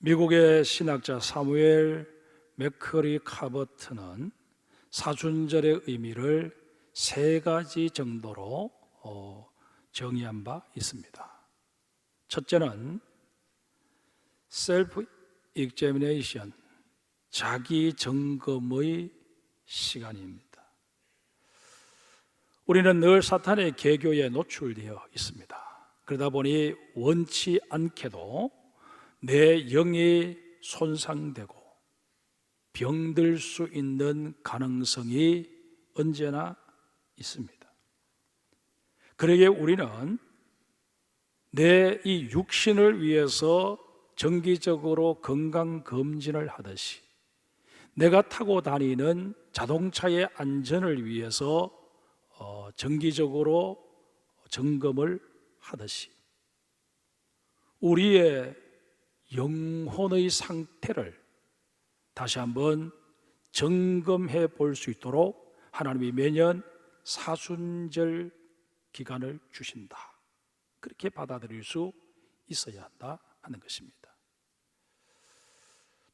미국의 신학자 사무엘 맥커리 카버트는 사순절의 의미를 세 가지 정도로 정의한 바 있습니다. 첫째는 셀프 익제미네이션, 자기 점검의 시간입니다. 우리는 늘 사탄의 계교에 노출되어 있습니다. 그러다 보니 원치 않게도 내 영이 손상되고 병들 수 있는 가능성이 언제나 있습니다. 그러기에 우리는 내 이 육신을 위해서 정기적으로 건강검진을 하듯이 내가 타고 다니는 자동차의 안전을 위해서 정기적으로 점검을 하듯이 우리의 영혼의 상태를 다시 한번 점검해 볼 수 있도록 하나님이 매년 사순절 기간을 주신다, 그렇게 받아들일 수 있어야 한다 하는 것입니다.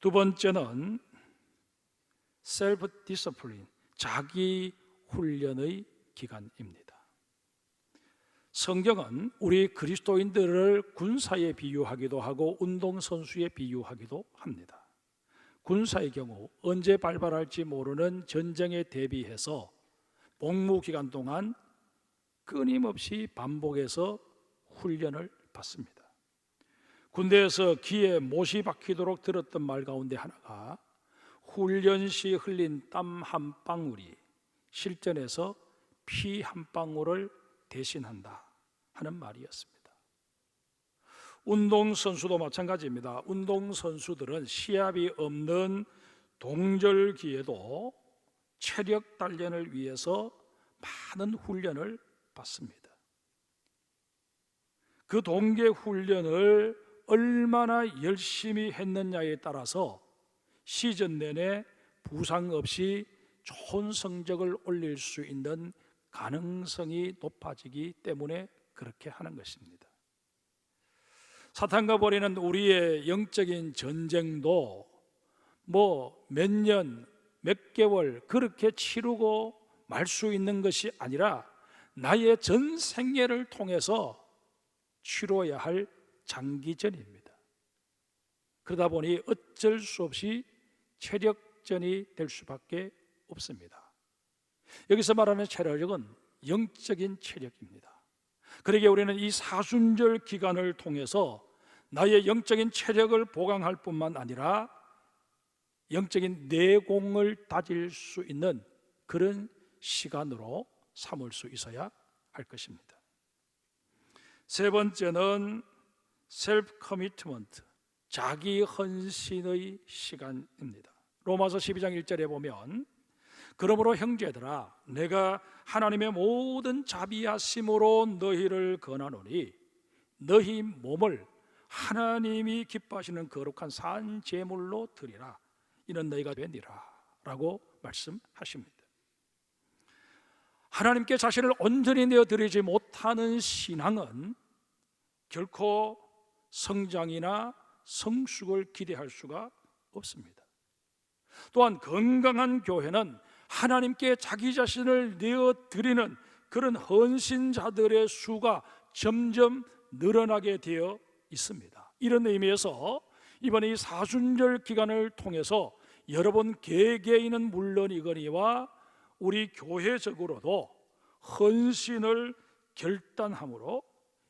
두 번째는 셀프 디스플린, 자기 훈련의 기간입니다. 성경은 우리 그리스도인들을 군사에 비유하기도 하고 운동선수에 비유하기도 합니다. 군사의 경우 언제 발발할지 모르는 전쟁에 대비해서 복무기간 동안 끊임없이 반복해서 훈련을 받습니다. 군대에서 귀에 못이 박히도록 들었던 말 가운데 하나가 훈련 시 흘린 땀 한 방울이 실전에서 피 한 방울을 대신한다 하는 말이었습니다. 운동선수도 마찬가지입니다. 운동선수들은 시합이 없는 동절기에도 체력 단련을 위해서 많은 훈련을 받습니다. 그 동계 훈련을 얼마나 열심히 했느냐에 따라서 시즌 내내 부상 없이 좋은 성적을 올릴 수 있는 가능성이 높아지기 때문에 그렇게 하는 것입니다. 사탄과 벌이는 우리의 영적인 전쟁도 몇 년, 몇 개월 그렇게 치르고 말 수 있는 것이 아니라 나의 전 생애를 통해서 치러야 할 장기전입니다. 그러다 보니 어쩔 수 없이 체력전이 될 수밖에 없습니다. 여기서 말하는 체력은 영적인 체력입니다. 그러기에 우리는 이 사순절 기간을 통해서 나의 영적인 체력을 보강할 뿐만 아니라 영적인 내공을 다질 수 있는 그런 시간으로 삼을 수 있어야 할 것입니다. 세 번째는 셀프 커미트먼트, 자기 헌신의 시간입니다. 로마서 12장 1절에 보면 그러므로 형제들아 내가 하나님의 모든 자비하심으로 너희를 권하노니 너희 몸을 하나님이 기뻐하시는 거룩한 산 제물로 드리라, 이는 너희가 되니라 라고 말씀하십니다. 하나님께 자신을 온전히 내어드리지 못하는 신앙은 결코 성장이나 성숙을 기대할 수가 없습니다. 또한 건강한 교회는 하나님께 자기 자신을 내어드리는 그런 헌신자들의 수가 점점 늘어나게 되어 있습니다. 이런 의미에서 이번에 이 사순절 기간을 통해서 여러분 개개인은 물론이거니와 우리 교회적으로도 헌신을 결단함으로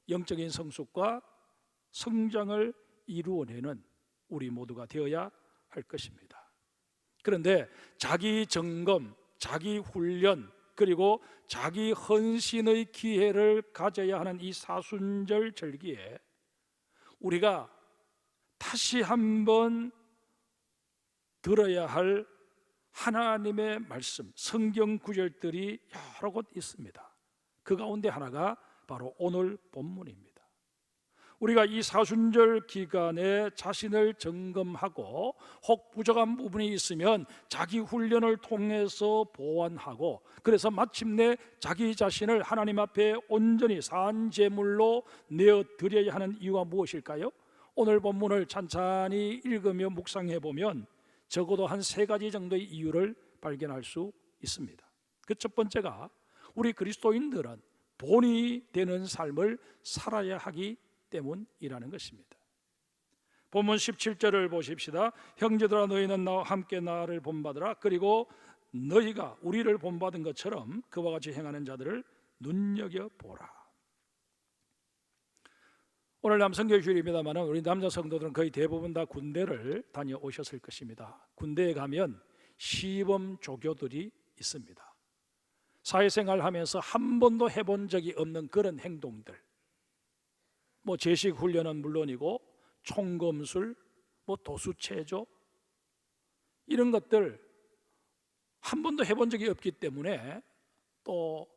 영적인 성숙과 성장을 이루어내는 우리 모두가 되어야 할 것입니다. 그런데 자기 점검, 자기 훈련, 그리고 자기 헌신의 기회를 가져야 하는 이 사순절 절기에 우리가 다시 한번 들어야 할 하나님의 말씀, 성경 구절들이 여러 곳 있습니다. 그 가운데 하나가 바로 오늘 본문입니다. 우리가 이 사순절 기간에 자신을 점검하고 혹 부족한 부분이 있으면 자기 훈련을 통해서 보완하고, 그래서 마침내 자기 자신을 하나님 앞에 온전히 산 제물로 내어드려야 하는 이유가 무엇일까요? 오늘 본문을 찬찬히 읽으며 묵상해 보면 적어도 한 3가지 정도의 이유를 발견할 수 있습니다. 그 첫 번째가 우리 그리스도인들은 본이 되는 삶을 살아야 하기 때문이라는 것입니다. 본문 17절을 보십시다. 형제들아, 너희는 나와 함께 나를 본받으라. 그리고 너희가 우리를 본받은 것처럼 그와 같이 행하는 자들을 눈여겨보라. 오늘 남성교회 주일입니다만 우리 남자 성도들은 거의 대부분 다 군대를 다녀오셨을 것입니다. 군대에 가면 시범 조교들이 있습니다. 사회생활하면서 한 번도 해본 적이 없는 그런 행동들, 제식 훈련은 물론이고 총검술, 도수체조, 이런 것들 한 번도 해본 적이 없기 때문에, 또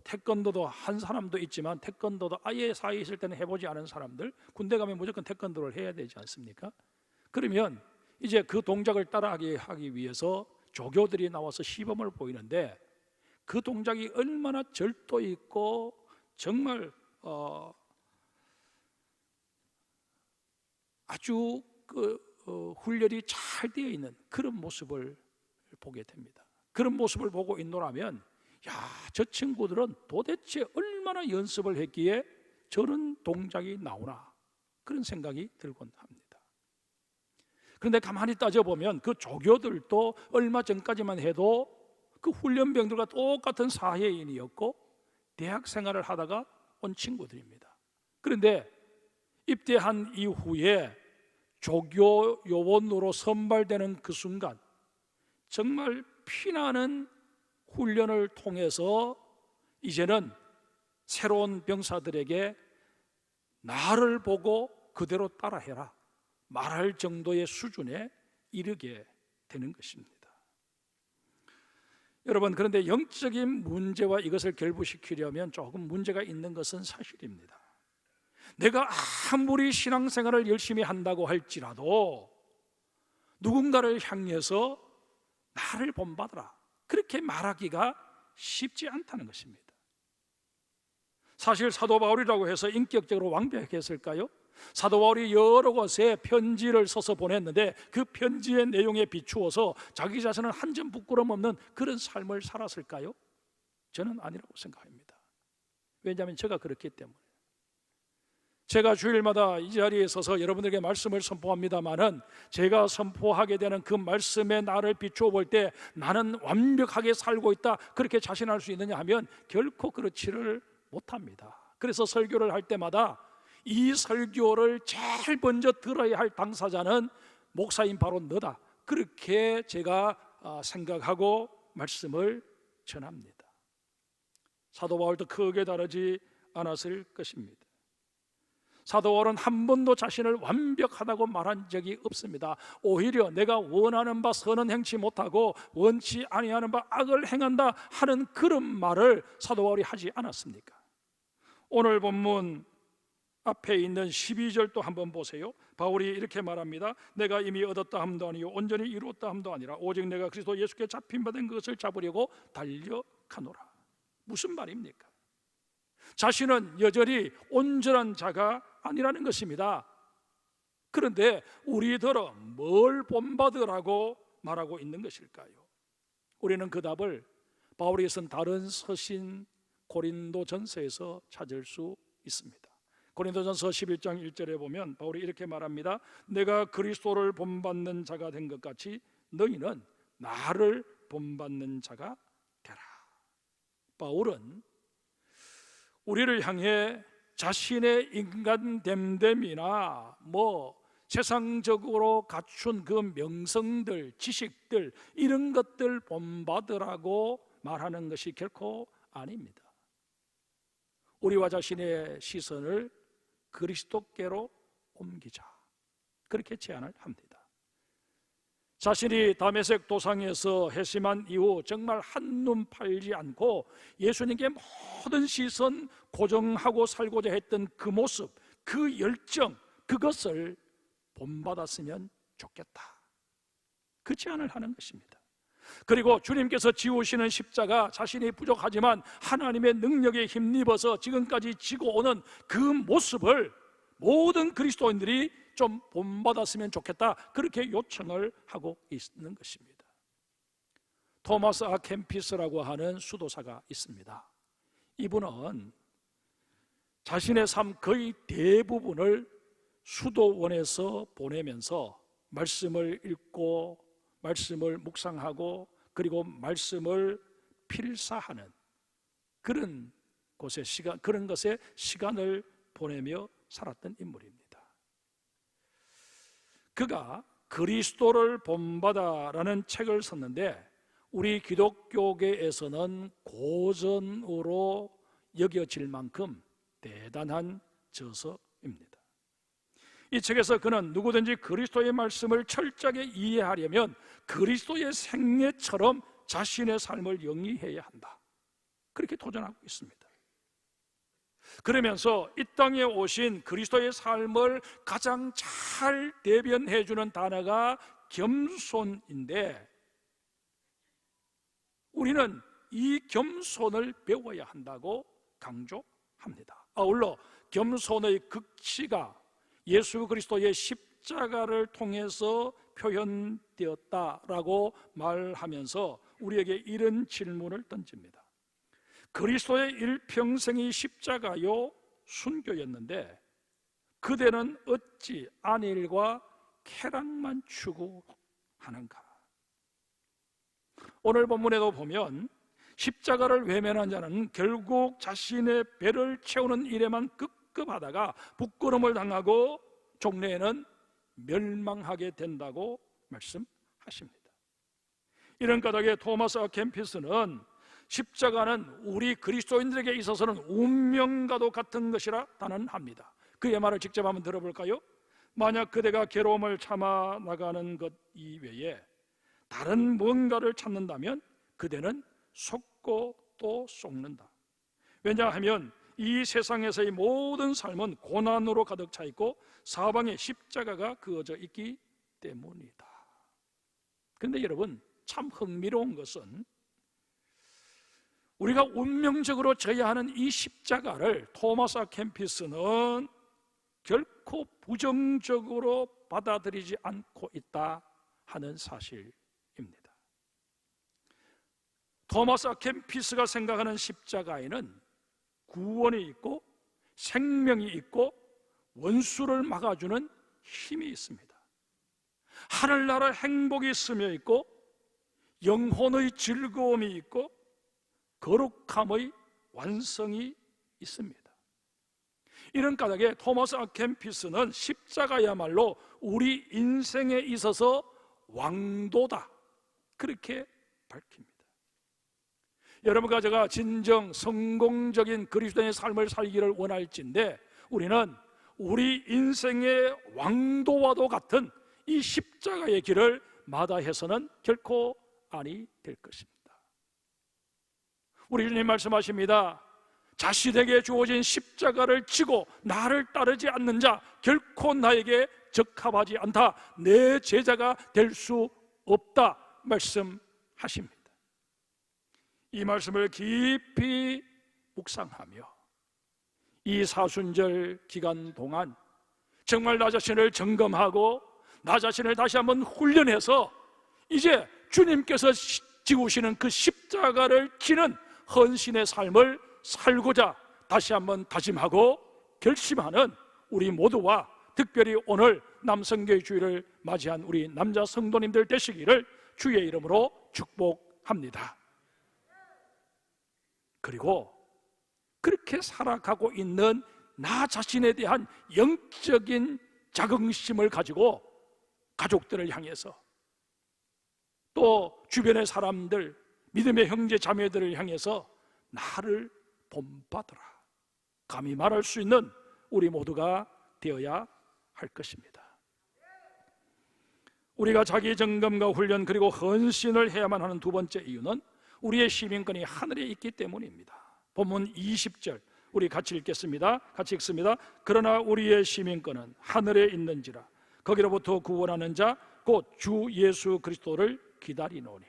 태권도도 한 사람도 있지만 태권도도 아예 사회에 있을 때는 해보지 않은 사람들, 군대 가면 무조건 태권도를 해야 되지 않습니까? 그러면 이제 그 동작을 따라하기 위해서 조교들이 나와서 시범을 보이는데, 그 동작이 얼마나 절도 있고 정말 아주 훈련이 잘 되어 있는 그런 모습을 보게 됩니다. 그런 모습을 보고 있노라면, 저 친구들은 도대체 얼마나 연습을 했기에 저런 동작이 나오나, 그런 생각이 들곤 합니다. 그런데 가만히 따져보면 그 조교들도 얼마 전까지만 해도 그 훈련병들과 똑같은 사회인이었고 대학 생활을 하다가 온 친구들입니다. 그런데 입대한 이후에 조교 요원으로 선발되는 그 순간, 정말 피나는 훈련을 통해서 이제는 새로운 병사들에게 나를 보고 그대로 따라해라 말할 정도의 수준에 이르게 되는 것입니다. 여러분, 그런데 영적인 문제와 이것을 결부시키려면 조금 문제가 있는 것은 사실입니다. 내가 아무리 신앙생활을 열심히 한다고 할지라도 누군가를 향해서 나를 본받아라, 그렇게 말하기가 쉽지 않다는 것입니다. 사실 사도 바울이라고 해서 인격적으로 완벽했을까요? 사도 바울이 여러 곳에 편지를 써서 보냈는데 그 편지의 내용에 비추어서 자기 자신은 한 점 부끄럼 없는 그런 삶을 살았을까요? 저는 아니라고 생각합니다. 왜냐하면 제가 그렇기 때문에. 제가 주일마다 이 자리에 서서 여러분들에게 말씀을 선포합니다마는, 제가 선포하게 되는 그 말씀에 나를 비추어 볼 때 나는 완벽하게 살고 있다, 그렇게 자신할 수 있느냐 하면 결코 그렇지를 못합니다. 그래서 설교를 할 때마다 이 설교를 제일 먼저 들어야 할 당사자는 목사인 바로 너다, 그렇게 제가 생각하고 말씀을 전합니다. 사도 바울도 크게 다르지 않았을 것입니다. 사도 바울은 한 번도 자신을 완벽하다고 말한 적이 없습니다. 오히려 내가 원하는 바 선은 행치 못하고 원치 아니하는 바 악을 행한다 하는 그런 말을 사도 바울이 하지 않았습니까? 오늘 본문 앞에 있는 12절도 한번 보세요. 바울이 이렇게 말합니다. 내가 이미 얻었다 함도 아니요 온전히 이루었다 함도 아니라 오직 내가 그리스도 예수께 잡힌 바 된 것을 잡으려고 달려가노라. 무슨 말입니까? 자신은 여전히 온전한 자가 아니라는 것입니다. 그런데 우리들은 뭘 본받으라고 말하고 있는 것일까요? 우리는 그 답을 바울이 쓴 다른 서신 고린도전서에서 찾을 수 있습니다. 고린도전서 11장 1절에 보면 바울이 이렇게 말합니다. 내가 그리스도를 본받는 자가 된 것 같이 너희는 나를 본받는 자가 되라. 바울은 우리를 향해 자신의 인간됨됨이나 세상적으로 갖춘 그 명성들, 지식들, 이런 것들 본받으라고 말하는 것이 결코 아닙니다. 우리와 자신의 시선을 그리스도께로 옮기자, 그렇게 제안을 합니다. 자신이 다메섹 도상에서 회심한 이후 정말 한눈 팔지 않고 예수님께 모든 시선 고정하고 살고자 했던 그 모습, 그 열정, 그것을 본받았으면 좋겠다, 그 제안을 하는 것입니다. 그리고 주님께서 지우시는 십자가, 자신이 부족하지만 하나님의 능력에 힘입어서 지금까지 지고 오는 그 모습을 모든 그리스도인들이 좀 본받았으면 좋겠다, 그렇게 요청을 하고 있는 것입니다. 토마스 아 캠피스라고 하는 수도사가 있습니다. 이분은 자신의 삶 거의 대부분을 수도원에서 보내면서 말씀을 읽고 말씀을 묵상하고 그리고 말씀을 필사하는 그런 것에 시간을 보내며 살았던 인물입니다. 그가 그리스도를 본받아라는 책을 썼는데 우리 기독교계에서는 고전으로 여겨질 만큼 대단한 저서입니다. 이 책에서 그는 누구든지 그리스도의 말씀을 철저하게 이해하려면 그리스도의 생애처럼 자신의 삶을 영위해야 한다, 그렇게 도전하고 있습니다. 그러면서 이 땅에 오신 그리스도의 삶을 가장 잘 대변해 주는 단어가 겸손인데, 우리는 이 겸손을 배워야 한다고 강조합니다. 아울러 겸손의 극치가 예수 그리스도의 십자가를 통해서 표현되었다라고 말하면서 우리에게 이런 질문을 던집니다. 그리스도의 일평생이 십자가요 순교였는데 그대는 어찌 안일과 쾌락만 추구하는가? 오늘 본문에도 보면 십자가를 외면한 자는 결국 자신의 배를 채우는 일에만 급급하다가 부끄러움을 당하고 종래에는 멸망하게 된다고 말씀하십니다. 이런 까닭에 토마스 아 캠피스는 십자가는 우리 그리스도인들에게 있어서는 운명과도 같은 것이라 단언합니다. 그의 말을 직접 한번 들어볼까요? 만약 그대가 괴로움을 참아 나가는 것 이외에 다른 뭔가를 찾는다면 그대는 속고 또 속는다. 왜냐하면 이 세상에서의 모든 삶은 고난으로 가득 차 있고 사방에 십자가가 그어져 있기 때문이다. 그런데 여러분, 참 흥미로운 것은 우리가 운명적으로 져야 하는 이 십자가를 토마스 아 캠피스는 결코 부정적으로 받아들이지 않고 있다 하는 사실입니다. 토마스 아 캠피스가 생각하는 십자가에는 구원이 있고 생명이 있고 원수를 막아주는 힘이 있습니다. 하늘나라 행복이 스며 있고 영혼의 즐거움이 있고 거룩함의 완성이 있습니다. 이런 까닭에 토마스 아 캠피스는 십자가야말로 우리 인생에 있어서 왕도다, 그렇게 밝힙니다. 여러분과 제가 진정 성공적인 그리스도인의 삶을 살기를 원할진데 우리는 우리 인생의 왕도와도 같은 이 십자가의 길을 마다해서는 결코 아니 될 것입니다. 우리 주님 말씀하십니다. 자신에게 주어진 십자가를 지고 나를 따르지 않는 자 결코 나에게 적합하지 않다, 내 제자가 될 수 없다 말씀하십니다. 이 말씀을 깊이 묵상하며 이 사순절 기간 동안 정말 나 자신을 점검하고 나 자신을 다시 한번 훈련해서 이제 주님께서 지우시는 그 십자가를 지는 헌신의 삶을 살고자 다시 한번 다짐하고 결심하는 우리 모두와 특별히 오늘 남성교회 주일을 맞이한 우리 남자 성도님들 되시기를 주의 이름으로 축복합니다. 그리고 그렇게 살아가고 있는 나 자신에 대한 영적인 자긍심을 가지고 가족들을 향해서 또 주변의 사람들, 믿음의 형제 자매들을 향해서 나를 본받으라 감히 말할 수 있는 우리 모두가 되어야 할 것입니다. 우리가 자기 점검과 훈련 그리고 헌신을 해야만 하는 두 번째 이유는 우리의 시민권이 하늘에 있기 때문입니다. 본문 20절 우리 같이 읽겠습니다. 같이 읽습니다. 그러나 우리의 시민권은 하늘에 있는지라 거기로부터 구원하는 자 곧 주 예수 그리스도를 기다리노니.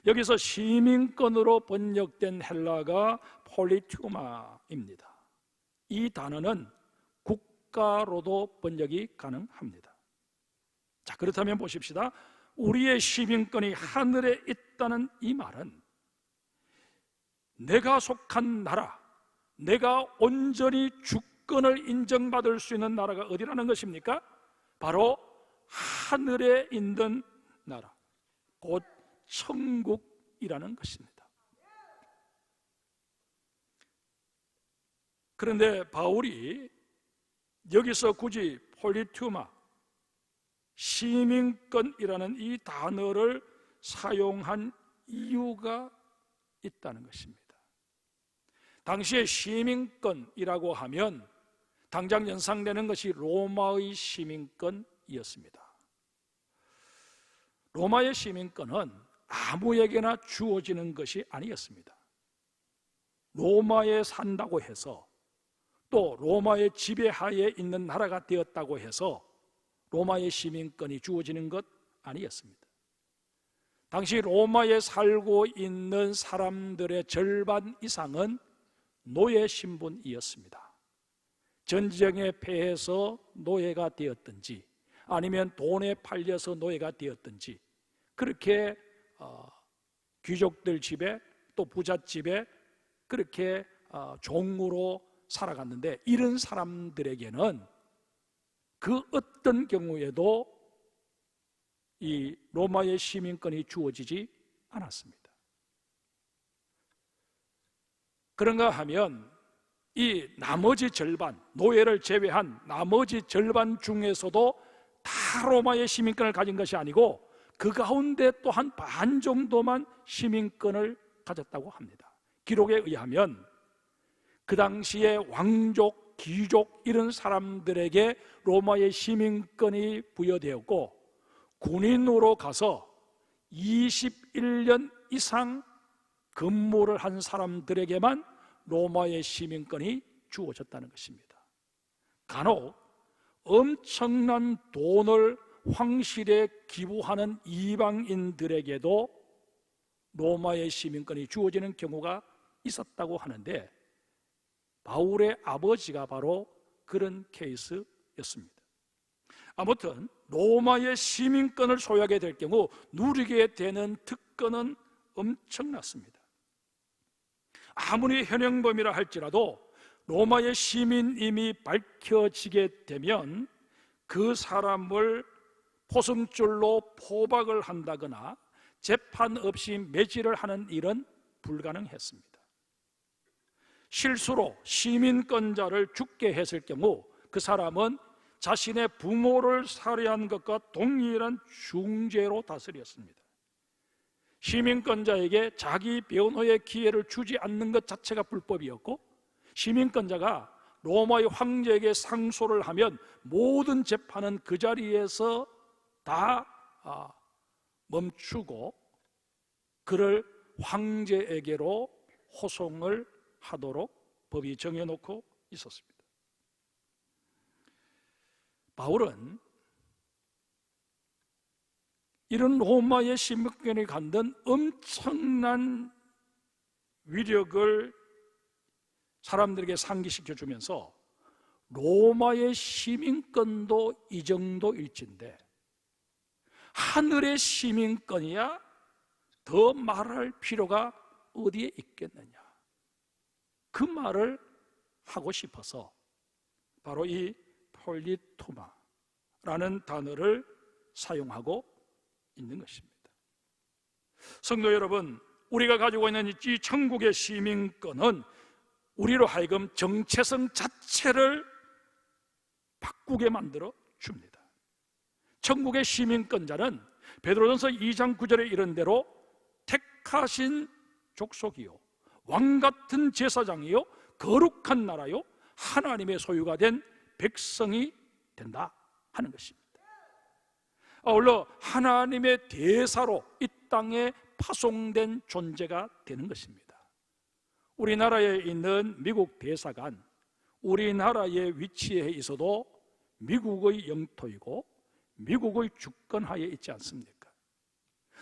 여기서 시민권으로 번역된 헬라가 폴리투마입니다. 이 단어는 국가로도 번역이 가능합니다. 자, 그렇다면 보십시다. 우리의 시민권이 하늘에 있다는 이 말은 내가 속한 나라, 내가 온전히 주권을 인정받을 수 있는 나라가 어디라는 것입니까? 바로 하늘에 있는 나라, 곧 천국이라는 것입니다. 그런데 바울이 여기서 굳이 폴리투마, 시민권이라는 이 단어를 사용한 이유가 있다는 것입니다. 당시에 시민권이라고 하면 당장 연상되는 것이 로마의 시민권이었습니다. 로마의 시민권은 아무에게나 주어지는 것이 아니었습니다. 로마에 산다고 해서, 또 로마의 지배하에 있는 나라가 되었다고 해서 로마의 시민권이 주어지는 것 아니었습니다. 당시 로마에 살고 있는 사람들의 절반 이상은 노예 신분이었습니다. 전쟁에 패해서 노예가 되었든지 아니면 돈에 팔려서 노예가 되었든지, 그렇게 귀족들 집에 또 부잣집에 그렇게 종으로 살아갔는데, 이런 사람들에게는 그 어떤 경우에도 이 로마의 시민권이 주어지지 않았습니다. 그런가 하면 이 나머지 절반, 노예를 제외한 나머지 절반 중에서도 다 로마의 시민권을 가진 것이 아니고 그 가운데 또 한 반 정도만 시민권을 가졌다고 합니다. 기록에 의하면 그 당시에 왕족, 귀족 이런 사람들에게 로마의 시민권이 부여되었고, 군인으로 가서 21년 이상 근무를 한 사람들에게만 로마의 시민권이 주어졌다는 것입니다. 간혹 엄청난 돈을 황실에 기부하는 이방인들에게도 로마의 시민권이 주어지는 경우가 있었다고 하는데, 바울의 아버지가 바로 그런 케이스였습니다. 아무튼 로마의 시민권을 소유하게 될 경우 누리게 되는 특권은 엄청났습니다. 아무리 현행범이라 할지라도 로마의 시민임이 밝혀지게 되면 그 사람을 포승줄로 포박을 한다거나 재판 없이 매질을 하는 일은 불가능했습니다. 실수로 시민권자를 죽게 했을 경우 그 사람은 자신의 부모를 살해한 것과 동일한 중죄로 다스렸습니다. 시민권자에게 자기 변호의 기회를 주지 않는 것 자체가 불법이었고, 시민권자가 로마의 황제에게 상소를 하면 모든 재판은 그 자리에서 다 멈추고 그를 황제에게로 호송을 하도록 법이 정해놓고 있었습니다. 바울은 이런 로마의 시민권이 갖는 엄청난 위력을 사람들에게 상기시켜 주면서 로마의 시민권도 이 정도일진데 하늘의 시민권이야 더 말할 필요가 어디에 있겠느냐, 그 말을 하고 싶어서 바로 이 폴리토마라는 단어를 사용하고 있는 것입니다. 성도 여러분, 우리가 가지고 있는 이 천국의 시민권은 우리로 하여금 정체성 자체를 바꾸게 만들어 줍니다. 천국의 시민권자는 베드로전서 2장 9절에 이런 대로 택하신 족속이요 왕같은 제사장이요 거룩한 나라요 하나님의 소유가 된 백성이 된다 하는 것입니다. 아울러 하나님의 대사로 이 땅에 파송된 존재가 되는 것입니다. 우리나라에 있는 미국 대사관, 우리나라에 위치해 있어도 미국의 영토이고 미국의 주권하에 있지 않습니까?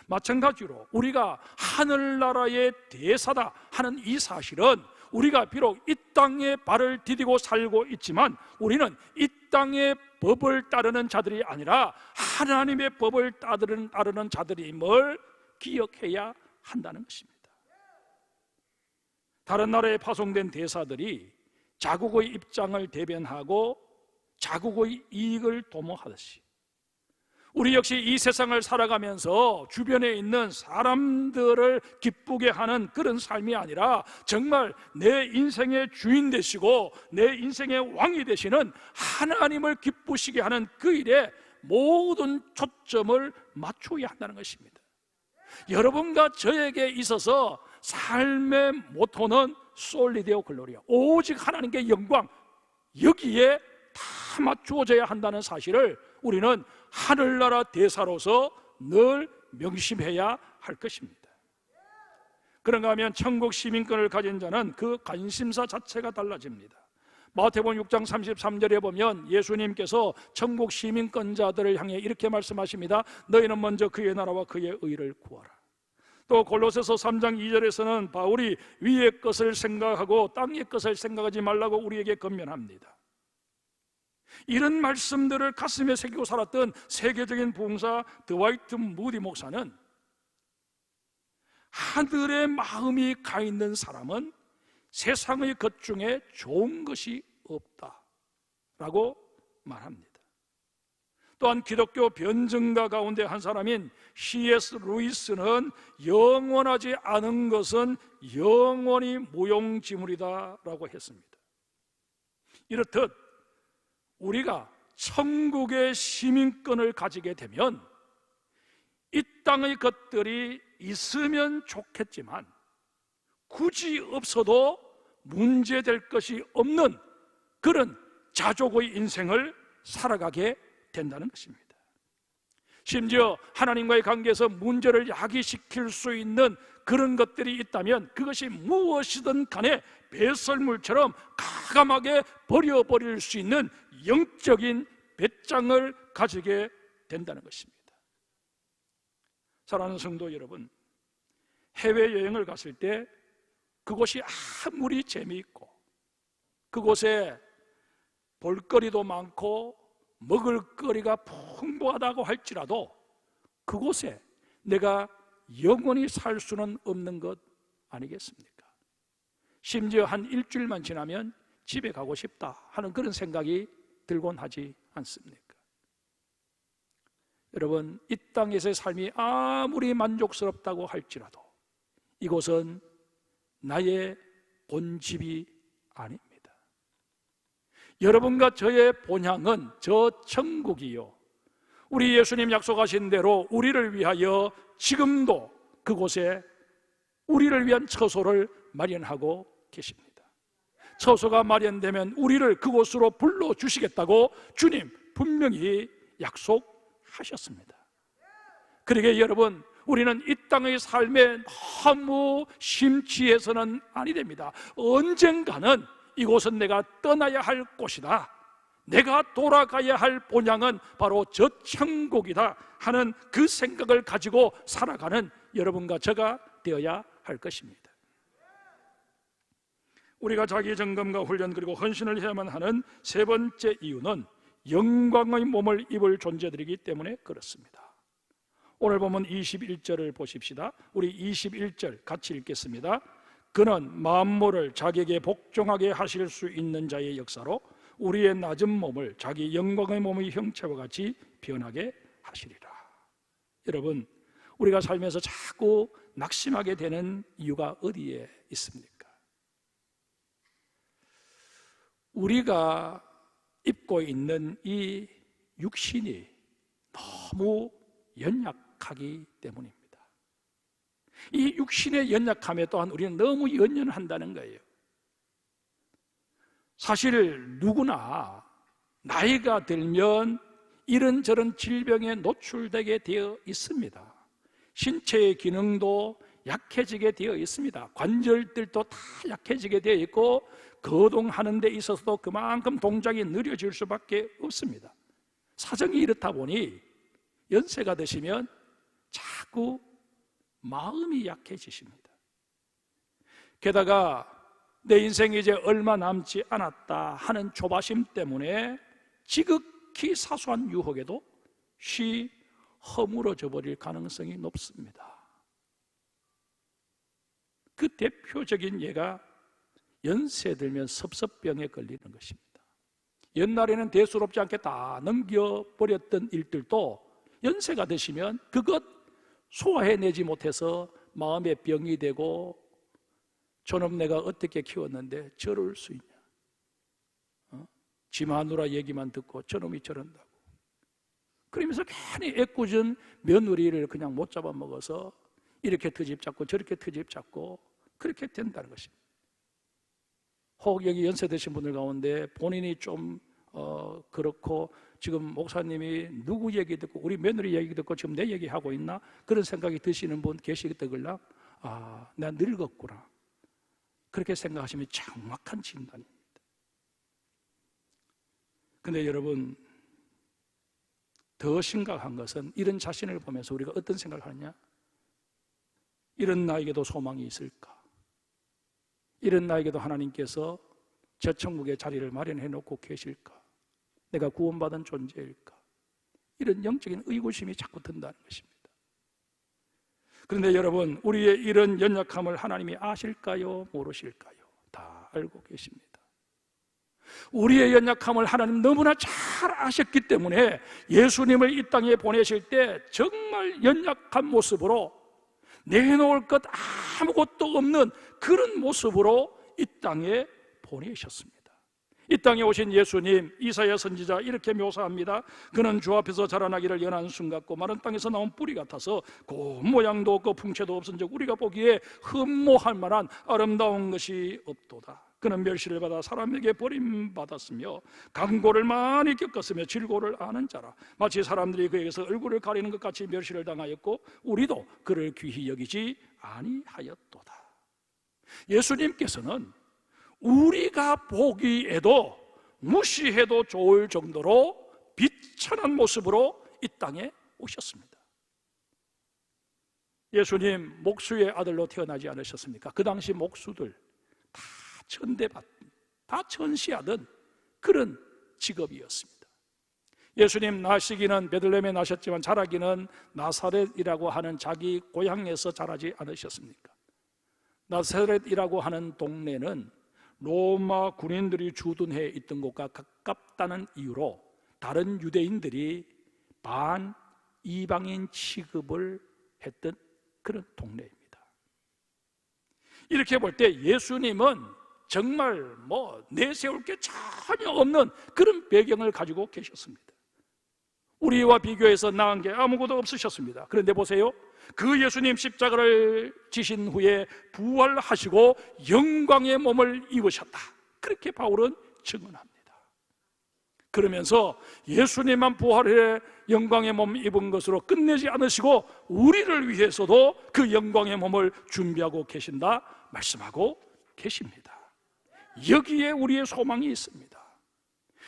마찬가지로 우리가 하늘나라의 대사다 하는 이 사실은 우리가 비록 이 땅에 발을 디디고 살고 있지만 우리는 이 땅의 법을 따르는 자들이 아니라 하나님의 법을 따르는 자들임을 기억해야 한다는 것입니다. 다른 나라에 파송된 대사들이 자국의 입장을 대변하고 자국의 이익을 도모하듯이 우리 역시 이 세상을 살아가면서 주변에 있는 사람들을 기쁘게 하는 그런 삶이 아니라 정말 내 인생의 주인 되시고 내 인생의 왕이 되시는 하나님을 기쁘시게 하는 그 일에 모든 초점을 맞춰야 한다는 것입니다. 여러분과 저에게 있어서 삶의 모토는 솔리데오 글로리아, 오직 하나님께 영광, 여기에 다 맞추어져야 한다는 사실을 우리는 하늘나라 대사로서 늘 명심해야 할 것입니다. 그런가 하면 천국 시민권을 가진 자는 그 관심사 자체가 달라집니다. 마태복음 6장 33절에 보면 예수님께서 천국 시민권자들을 향해 이렇게 말씀하십니다. 너희는 먼저 그의 나라와 그의 의를 구하라. 또 골로새서 3장 2절에서는 바울이 위의 것을 생각하고 땅의 것을 생각하지 말라고 우리에게 권면합니다. 이런 말씀들을 가슴에 새기고 살았던 세계적인 부흥사 드와이트 무디 목사는 하늘의 마음이 가 있는 사람은 세상의 것 중에 좋은 것이 없다라고 말합니다. 또한 기독교 변증가 가운데 한 사람인 C.S. 루이스는 영원하지 않은 것은 영원히 무용지물이다 라고 했습니다. 이렇듯 우리가 천국의 시민권을 가지게 되면 이 땅의 것들이 있으면 좋겠지만 굳이 없어도 문제될 것이 없는 그런 자족의 인생을 살아가게 된다는 것입니다. 심지어 하나님과의 관계에서 문제를 야기시킬 수 있는 그런 것들이 있다면 그것이 무엇이든 간에 배설물처럼 가감하게 버려버릴 수 있는 영적인 배짱을 가지게 된다는 것입니다. 사랑하는 성도 여러분, 해외여행을 갔을 때 그곳이 아무리 재미있고 그곳에 볼거리도 많고 먹을거리가 풍부하다고 할지라도 그곳에 내가 영원히 살 수는 없는 것 아니겠습니까? 심지어 한 일주일만 지나면 집에 가고 싶다 하는 그런 생각이 들곤 하지 않습니까? 여러분, 이 땅에서의 삶이 아무리 만족스럽다고 할지라도 이곳은 나의 본집이 아닙니다. 여러분과 저의 본향은 저 천국이요, 우리 예수님 약속하신 대로 우리를 위하여 지금도 그곳에 우리를 위한 처소를 마련하고 계십니다. 처소가 마련되면 우리를 그곳으로 불러주시겠다고 주님 분명히 약속하셨습니다. 그러기에 여러분, 우리는 이 땅의 삶에 너무 심취해서는 아니 됩니다. 언젠가는 이곳은 내가 떠나야 할 곳이다, 내가 돌아가야 할 본향은 바로 저 천국이다 하는 그 생각을 가지고 살아가는 여러분과 저가 되어야 할 것입니다. 우리가 자기 점검과 훈련 그리고 헌신을 해야만 하는 세 번째 이유는 영광의 몸을 입을 존재들이기 때문에 그렇습니다. 오늘 보면 21절을 보십시다. 우리 21절 같이 읽겠습니다. 그는 만물을 자기에게 복종하게 하실 수 있는 자의 역사로 우리의 낮은 몸을 자기 영광의 몸의 형체와 같이 변하게 하시리라. 여러분, 우리가 살면서 자꾸 낙심하게 되는 이유가 어디에 있습니까? 우리가 입고 있는 이 육신이 너무 연약하기 때문입니다. 이 육신의 연약함에 또한 우리는 너무 연연한다는 거예요. 사실 누구나 나이가 들면 이런저런 질병에 노출되게 되어 있습니다. 신체의 기능도 약해지게 되어 있습니다. 관절들도 다 약해지게 되어 있고 거동하는 데 있어서도 그만큼 동작이 느려질 수밖에 없습니다. 사정이 이렇다 보니 연세가 드시면 자꾸 마음이 약해지십니다. 게다가 내 인생이 이제 얼마 남지 않았다 하는 조바심 때문에 지극히 사소한 유혹에도 쉬 허물어져 버릴 가능성이 높습니다. 그 대표적인 예가 연세 들면 섭섭병에 걸리는 것입니다. 옛날에는 대수롭지 않게 다 넘겨버렸던 일들도 연세가 드시면 그것 소화해내지 못해서 마음에 병이 되고 저놈 내가 어떻게 키웠는데 저럴 수 있냐, 지 마누라 얘기만 듣고 저놈이 저런다고 그러면서 괜히 애꿎은 며느리를 그냥 못 잡아먹어서 이렇게 트집 잡고 저렇게 트집 잡고 그렇게 된다는 것입니다. 혹 여기 연세 드신 분들 가운데 본인이 좀 그렇고 지금 목사님이 누구 얘기 듣고 우리 며느리 얘기 듣고 지금 내 얘기하고 있나 그런 생각이 드시는 분 계시겠더글라. 아, 내가 늙었구나 그렇게 생각하시면 정확한 진단입니다. 근데 여러분 더 심각한 것은 이런 자신을 보면서 우리가 어떤 생각을 하느냐, 이런 나에게도 소망이 있을까, 이런 나에게도 하나님께서 저 천국의 자리를 마련해 놓고 계실까, 내가 구원받은 존재일까, 이런 영적인 의구심이 자꾸 든다는 것입니다. 그런데 여러분, 우리의 이런 연약함을 하나님이 아실까요? 모르실까요? 다 알고 계십니다. 우리의 연약함을 하나님 너무나 잘 아셨기 때문에 예수님을 이 땅에 보내실 때 정말 연약한 모습으로 내놓을 것 아무것도 없는 그런 모습으로 이 땅에 보내셨습니다. 이 땅에 오신 예수님, 이사야 선지자 이렇게 묘사합니다. 그는 주 앞에서 자라나기를 연한 순 같고 마른 땅에서 나온 뿌리 같아서 고운 모양도 없고 풍채도 없은즉 우리가 보기에 흠모할 만한 아름다운 것이 없도다. 그는 멸시를 받아 사람에게 버림받았으며 강고를 많이 겪었으며 질고를 아는 자라. 마치 사람들이 그에게서 얼굴을 가리는 것 같이 멸시를 당하였고 우리도 그를 귀히 여기지 아니하였도다. 예수님께서는 우리가 보기에도 무시해도 좋을 정도로 비천한 모습으로 이 땅에 오셨습니다. 예수님 목수의 아들로 태어나지 않으셨습니까? 그 당시 목수들 다 천대받던, 다 천시하던 그런 직업이었습니다. 예수님 나시기는 베들레헴에 나셨지만 자라기는 나사렛이라고 하는 자기 고향에서 자라지 않으셨습니까? 나사렛이라고 하는 동네는 로마 군인들이 주둔해 있던 곳과 가깝다는 이유로 다른 유대인들이 반 이방인 취급을 했던 그런 동네입니다. 이렇게 볼 때 예수님은 정말 내세울 게 전혀 없는 그런 배경을 가지고 계셨습니다. 우리와 비교해서 나은 게 아무것도 없으셨습니다. 그런데 보세요, 그 예수님 십자가를 지신 후에 부활하시고 영광의 몸을 입으셨다, 그렇게 바울은 증언합니다. 그러면서 예수님만 부활해 영광의 몸 입은 것으로 끝내지 않으시고 우리를 위해서도 그 영광의 몸을 준비하고 계신다 말씀하고 계십니다. 여기에 우리의 소망이 있습니다.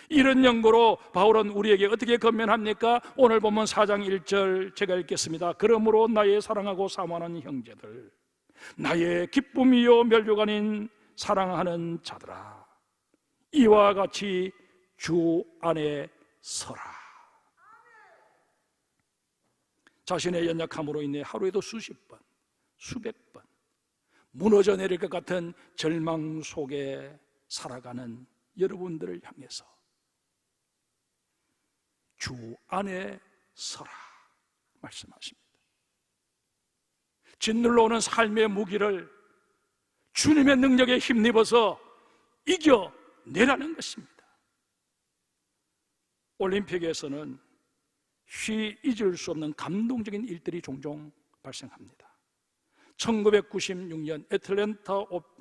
이런 연고로 바울은 우리에게 어떻게 건면합니까? 오늘 보면 4장 1절 제가 읽겠습니다. 그러므로 나의 사랑하고 사모하는 형제들, 나의 기쁨이요 면류가 아닌 사랑하는 자들아, 이와 같이 주 안에 서라. 자신의 연약함으로 인해 하루에도 수십 번, 수백 번 무너져 내릴 것 같은 절망 속에 살아가는 여러분들을 향해서 주 안에 서라 말씀하십니다. 짓눌러 오는 삶의 무기를 주님의 능력에 힘입어서 이겨내라는 것입니다. 올림픽에서는 쉬 잊을 수 없는 감동적인 일들이 종종 발생합니다. 1996년 애틀랜타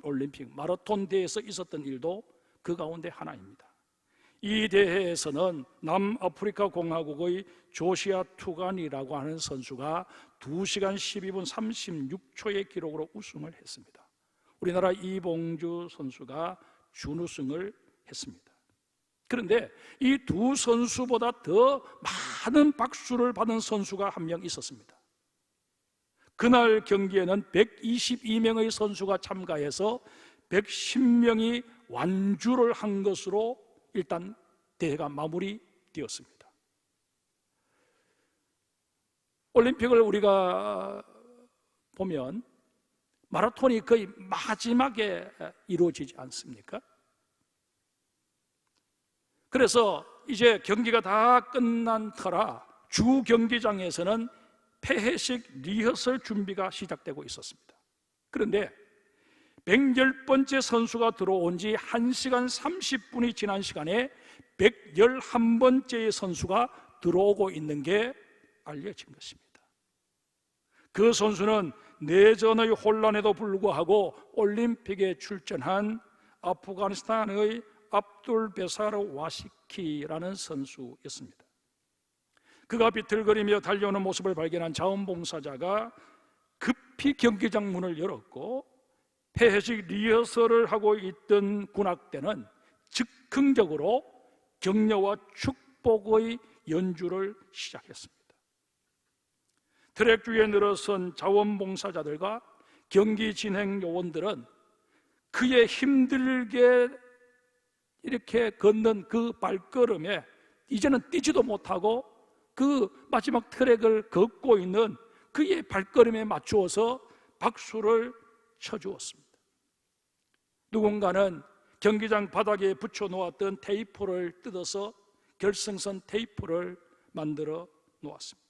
올림픽 마라톤 대회에서 있었던 일도 그 가운데 하나입니다. 이 대회에서는 남아프리카 공화국의 조시아 투간이라고 하는 선수가 2시간 12분 36초의 기록으로 우승을 했습니다. 우리나라 이봉주 선수가 준우승을 했습니다. 그런데 이 두 선수보다 더 많은 박수를 받은 선수가 한 명 있었습니다. 그날 경기에는 122명의 선수가 참가해서 110명이 완주를 한 것으로 일단 대회가 마무리되었습니다. 올림픽을 우리가 보면 마라톤이 거의 마지막에 이루어지지 않습니까? 그래서 이제 경기가 다 끝난 터라 주 경기장에서는 폐회식 리허설 준비가 시작되고 있었습니다. 그런데 110번째 선수가 들어온 지 1시간 30분이 지난 시간에 111번째의 선수가 들어오고 있는 게 알려진 것입니다. 그 선수는 내전의 혼란에도 불구하고 올림픽에 출전한 아프가니스탄의 압둘 베사르 와시키라는 선수였습니다. 그가 비틀거리며 달려오는 모습을 발견한 자원봉사자가 급히 경기장 문을 열었고 폐회식 리허설을 하고 있던 군악대는 즉흥적으로 격려와 축복의 연주를 시작했습니다. 트랙 주위에 늘어선 자원봉사자들과 경기 진행 요원들은 그의 힘들게 이렇게 걷는 그 발걸음에 이제는 뛰지도 못하고 그 마지막 트랙을 걷고 있는 그의 발걸음에 맞추어서 박수를 쳐주었습니다. 누군가는 경기장 바닥에 붙여놓았던 테이프를 뜯어서 결승선 테이프를 만들어 놓았습니다.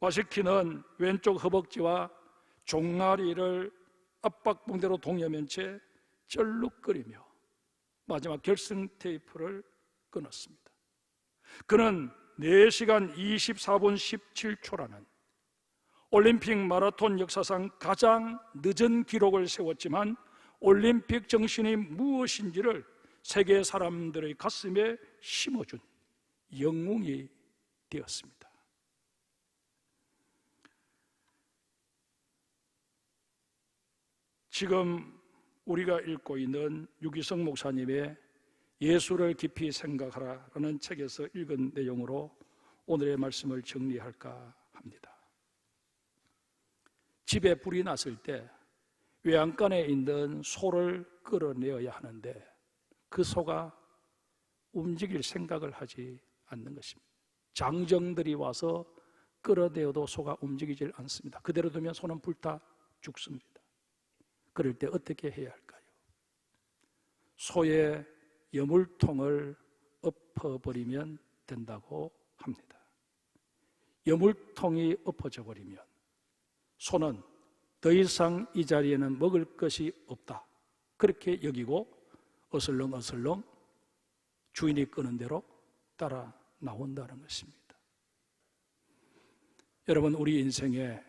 와시키는 왼쪽 허벅지와 종아리를 압박붕대로 동여맨 채 쩔룩거리며 마지막 결승 테이프를 끊었습니다. 그는 4시간 24분 17초라는 올림픽 마라톤 역사상 가장 늦은 기록을 세웠지만 올림픽 정신이 무엇인지를 세계 사람들의 가슴에 심어준 영웅이 되었습니다. 지금 우리가 읽고 있는 유기성 목사님의 예수를 깊이 생각하라라는 책에서 읽은 내용으로 오늘의 말씀을 정리할까 합니다. 집에 불이 났을 때 외양간에 있는 소를 끌어내어야 하는데 그 소가 움직일 생각을 하지 않는 것입니다. 장정들이 와서 끌어내어도 소가 움직이질 않습니다. 그대로 두면 소는 불타 죽습니다. 그럴 때 어떻게 해야 할까요? 소의 여물통을 엎어버리면 된다고 합니다. 여물통이 엎어져 버리면 소는 더 이상 이 자리에는 먹을 것이 없다, 그렇게 여기고 어슬렁어슬렁 주인이 끄는 대로 따라 나온다는 것입니다. 여러분, 우리 인생에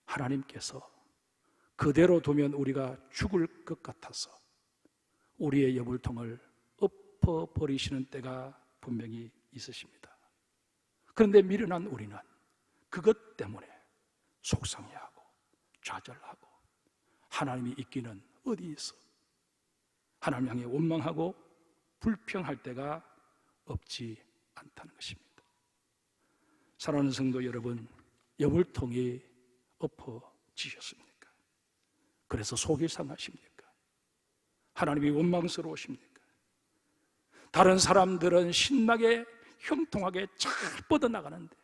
하나님께서 그대로 두면 우리가 죽을 것 같아서 우리의 여물통을 엎어버리시는 때가 분명히 있으십니다. 그런데 미련한 우리는 그것 때문에 속상해하고 좌절하고 하나님이 있기는 어디 있어? 하나님 향해 원망하고 불평할 때가 없지 않다는 것입니다. 사랑하는 성도 여러분, 여물통이 엎어지셨습니까? 그래서 속이 상하십니까? 하나님이 원망스러우십니까? 다른 사람들은 신나게 형통하게 잘 뻗어나가는데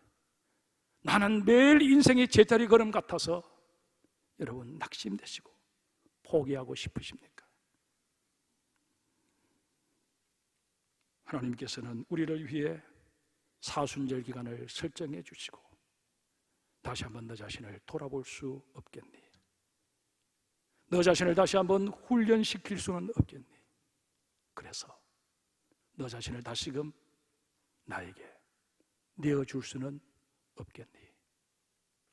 나는 매일 인생의 제자리 걸음 같아서 여러분 낙심되시고 포기하고 싶으십니까? 하나님께서는 우리를 위해 사순절 기간을 설정해 주시고 다시 한번 너 자신을 돌아볼 수 없겠니? 너 자신을 다시 한번 훈련시킬 수는 없겠니? 그래서 너 자신을 다시금 나에게 내어줄 수는 없겠니?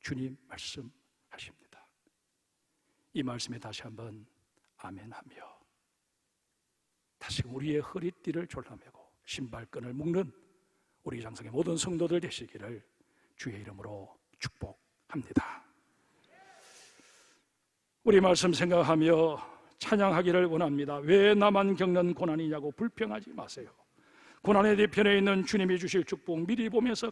주님 말씀하십니다. 이 말씀에 다시 한번 아멘하며 다시금 우리의 허리띠를 졸라매고 신발끈을 묶는 우리 장성의 모든 성도들 되시기를 주의 이름으로 축복합니다. 우리 말씀 생각하며 찬양하기를 원합니다. 왜 나만 겪는 고난이냐고 불평하지 마세요. 고난의 뒤편에 있는 주님이 주실 축복 미리 보면서